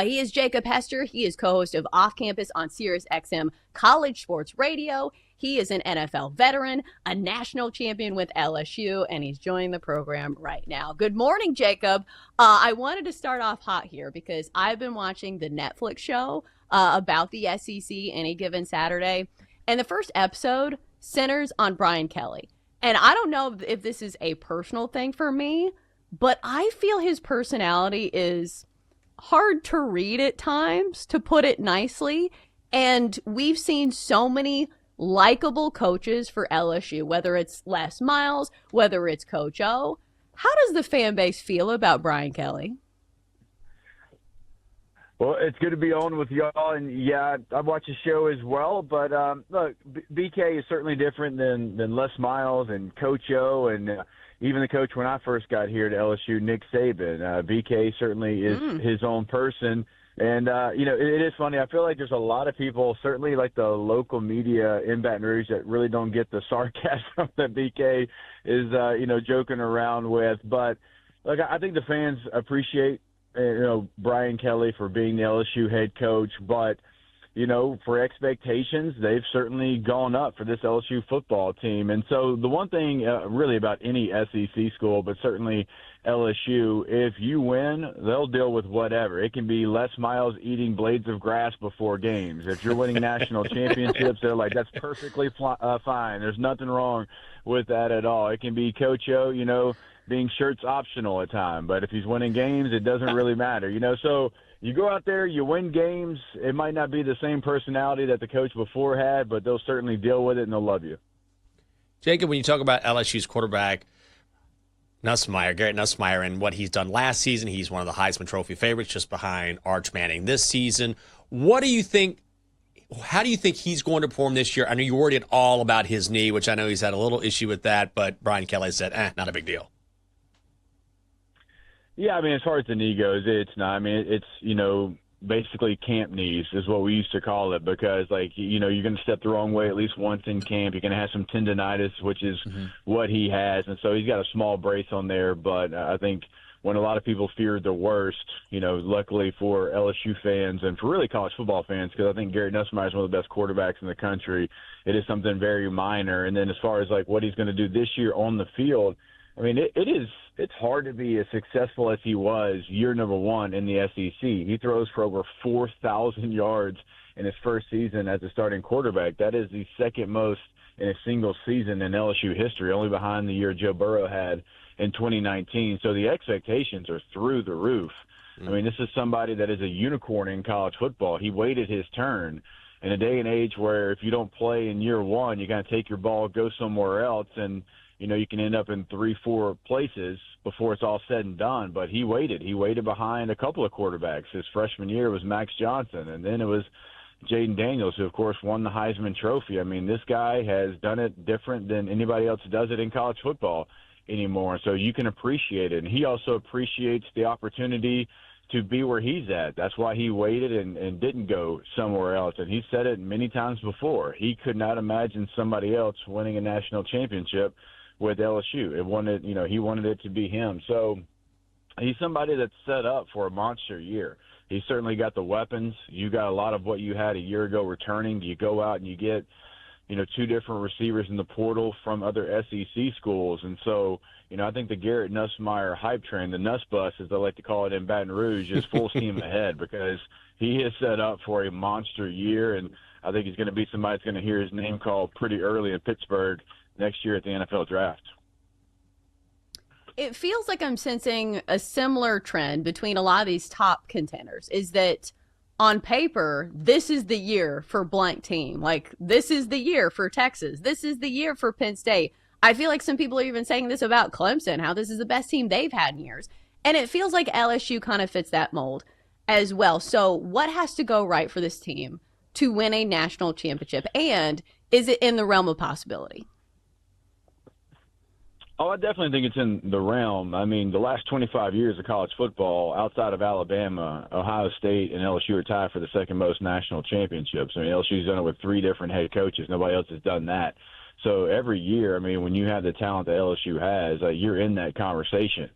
He is Jacob Hester. He is co-host of Off Campus on Sirius XM College Sports Radio. He is an NFL veteran, a national champion with LSU, and he's joining the program right now. Good morning, Jacob. I wanted to start off hot here because I've been watching the Netflix show about the SEC Any Given Saturday, and the first episode centers on Brian Kelly. And I don't know if this is a personal thing for me, but I feel his personality is hard to read at times, to put it nicely. And we've seen so many likable coaches for LSU, whether it's Les Miles, whether it's Coach O. How does the fan base feel about Brian Kelly? Well, it's good to be on with y'all, and yeah, I watch the show as well. But look, BK is certainly different than Les Miles and Coach O, and even the coach when I first got here to LSU, Nick Saban. BK certainly is his own person, and it is funny. I feel like there's a lot of people, certainly like the local media in Baton Rouge, that really don't get the sarcasm that BK is joking around with. But look, I think the fans appreciate Brian Kelly for being the LSU head coach, but, for expectations, they've certainly gone up for this LSU football team. And so the one thing really about any SEC school, but certainly LSU, if you win, they'll deal with whatever. It can be Les Miles eating blades of grass before games. If you're winning national championships, they're like, that's perfectly fine. There's nothing wrong with that at all. It can be Coach O, being shirts optional at time, but if he's winning games, it doesn't really matter, So you go out there, you win games. It might not be the same personality that the coach before had, but they'll certainly deal with it and they'll love you. Jacob, when you talk about LSU's quarterback, Garrett Nussmeier, and what he's done last season, he's one of the Heisman Trophy favorites, just behind Arch Manning this season. What do you think? How do you think he's going to perform this year? I know you worried at all about his knee, which I know he's had a little issue with that, but Brian Kelly said, not a big deal. Yeah, as far as the knee goes, it's not. It's, basically camp knees is what we used to call it because, you're going to step the wrong way at least once in camp. You're going to have some tendonitis, which is what he has. And so he's got a small brace on there. But I think when a lot of people feared the worst, luckily for LSU fans and for really college football fans, because I think Garrett Nussmeier is one of the best quarterbacks in the country, it is something very minor. And then as far as, what he's going to do this year on the field, it's hard to be as successful as he was year number one in the SEC. He throws for over 4,000 yards in his first season as a starting quarterback. That is the second most in a single season in LSU history, only behind the year Joe Burrow had in 2019. So the expectations are through the roof. This is somebody that is a unicorn in college football. He waited his turn. In a day and age where if you don't play in year one, you got to take your ball, go somewhere else, and you can end up in 3-4 places before it's all said and done. But he waited. He waited behind a couple of quarterbacks. His freshman year was Max Johnson, and then it was Jaden Daniels, who, of course, won the Heisman Trophy. This guy has done it different than anybody else does it in college football anymore. So you can appreciate it. And he also appreciates the opportunity to be where he's at. That's why he waited and didn't go somewhere else. And he said it many times before. He could not imagine somebody else winning a national championship with LSU. He wanted it to be him. So he's somebody that's set up for a monster year. He's certainly got the weapons. You got a lot of what you had a year ago returning. You go out and you get, two different receivers in the portal from other SEC schools. And so, I think the Garrett Nussmeier hype train, the Nuss bus, as they like to call it in Baton Rouge, is full steam ahead because he is set up for a monster year. And I think he's going to be somebody that's going to hear his name called pretty early in Pittsburgh next year at the NFL draft. It feels like I'm sensing a similar trend between a lot of these top contenders is that on paper, this is the year for blank team. This is the year for Texas. This is the year for Penn State. I feel like some people are even saying this about Clemson, how this is the best team they've had in years. And it feels like LSU kind of fits that mold as well. So what has to go right for this team to win a national championship? And is it in the realm of possibility? Oh, I definitely think it's in the realm. The last 25 years of college football, outside of Alabama, Ohio State and LSU are tied for the second most national championships. LSU's done it with 3 different head coaches. Nobody else has done that. So every year, when you have the talent that LSU has, you're in that conversation.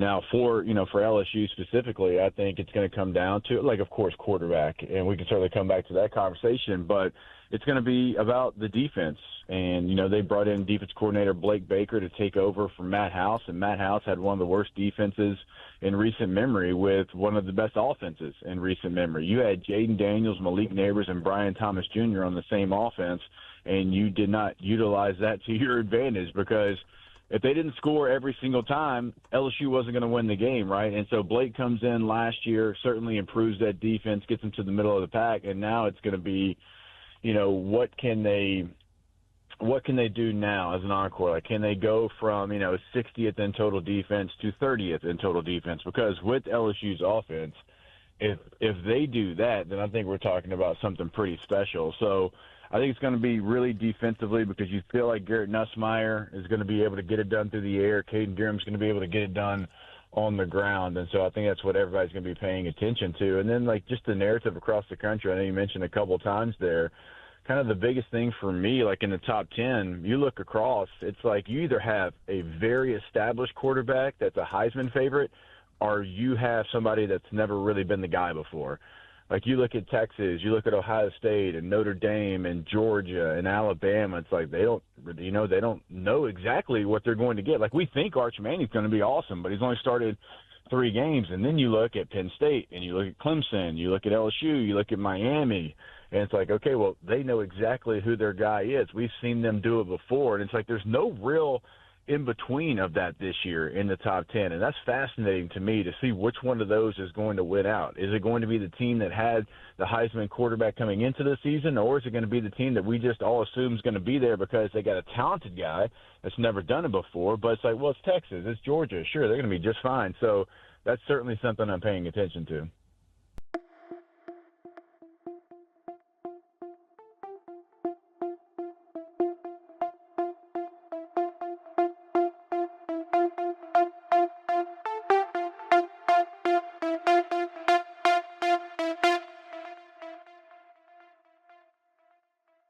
Now, for LSU specifically, I think it's going to come down to, like, of course, quarterback, and we can certainly come back to that conversation, but it's going to be about the defense. And, they brought in defense coordinator Blake Baker to take over from Matt House, and Matt House had one of the worst defenses in recent memory with one of the best offenses in recent memory. You had Jaden Daniels, Malik Neighbors, and Brian Thomas Jr. on the same offense, and you did not utilize that to your advantage because – if they didn't score every single time, LSU wasn't going to win the game, right? And so Blake comes in last year, certainly improves that defense, gets them to the middle of the pack, and now it's going to be, what can they do now as an encore? Like, can they go from, 60th in total defense to 30th in total defense? Because with LSU's offense, if they do that, then I think we're talking about something pretty special. So I think it's going to be really defensively because you feel like Garrett Nussmeier is going to be able to get it done through the air. Caden Durham's going to be able to get it done on the ground. And so I think that's what everybody's going to be paying attention to. And then, like, just the narrative across the country, I know you mentioned a couple of times there, kind of the biggest thing for me, like in the top 10, you look across, it's like you either have a very established quarterback that's a Heisman favorite or you have somebody that's never really been the guy before. Like, you look at Texas, you look at Ohio State and Notre Dame and Georgia and Alabama. It's like they don't know exactly what they're going to get. Like, we think Arch Manning's going to be awesome, but he's only started 3 games. And then you look at Penn State and you look at Clemson, you look at LSU, you look at Miami, and it's like, okay, well, they know exactly who their guy is. We've seen them do it before, and it's like there's no real in between of that this year in the top 10. And that's fascinating to me to see which one of those is going to win out. Is it going to be the team that had the Heisman quarterback coming into the season, or is it going to be the team that we just all assume is going to be there because they got a talented guy that's never done it before? But it's like, well, it's Texas, it's Georgia. Sure, they're going to be just fine. So that's certainly something I'm paying attention to.